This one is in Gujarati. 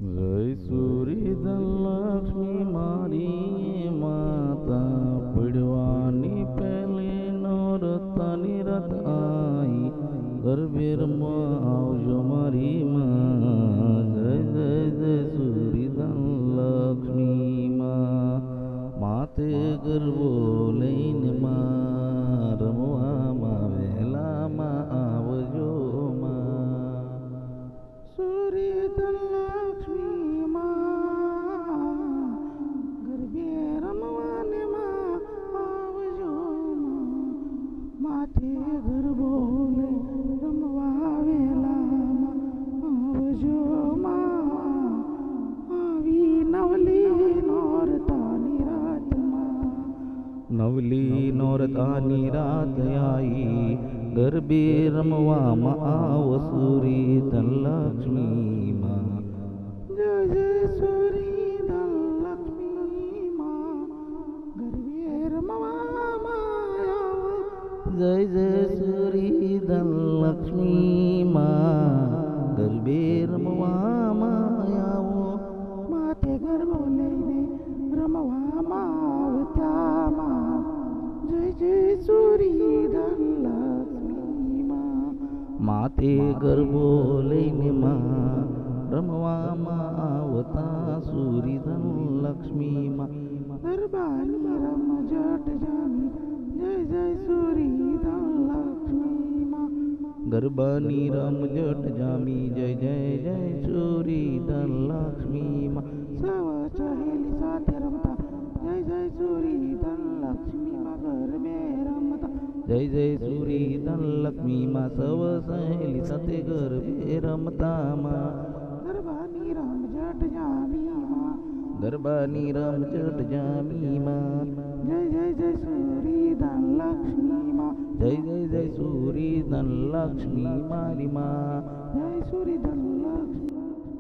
જય સુરી ધનલક્ષ્મી મારી માતા પડવાની પેલી નોરતાની રત આઈ ગરબે રમવા આવજો મારી માં જય જય જય સુરી ધનલક્ષ્મી માં માથે ગરબો લઈને માં રમવામાં વહેલામાં આવજો માં સુરી ધનલક્ષ્મી માં ગરબે રમવાને માં આવજો માથે ગરબો લઈ રમવા વેલામાં આવજો માં આવી નવલી નોરતાની રાતમાં નવલી નોરતાની રાત આઈ ગરબે રમવામાં આવો સુરી ધનલક્ષ્મી માં જય જય સુરી ધનલક્ષ્મી માં ગરબે રમવામાં આવો જય જય સુરી ધનલક્ષ્મી માં ગરબે રમવામાં આવો માથે ગરબો લઈને રમવામાં આવતા માં જય જય સુરી ધનલક્ષ્મી માં માથે ગરબો લઈને માં રમવામાં આવતા સુરી ધનલક્ષ્મી માં ગરબાની રમઝટ જામી જય જય સુરી ધનલક્ષ્મી માં ગરબાની રમઝટ જામી જય જય જય સુરી ધનલક્ષ્મી માં સવ સહેલી સાથે રમતા જય જય સુરી ધનલક્ષ્મી માં ગરબે રમતા જય જય સુરી ધનલક્ષ્મી માં સવ સહેલી સાથે ગરબે રમતા માં ગરબાની રમઝટ જામી માં ગરબાની રમઝટ જામી માં જય જય જય સુરી ધનલક્ષ્મી માં જય જય જય સુરી ધનલક્ષ્મી મારી માં જય સુરી ધનલક્ષ્મી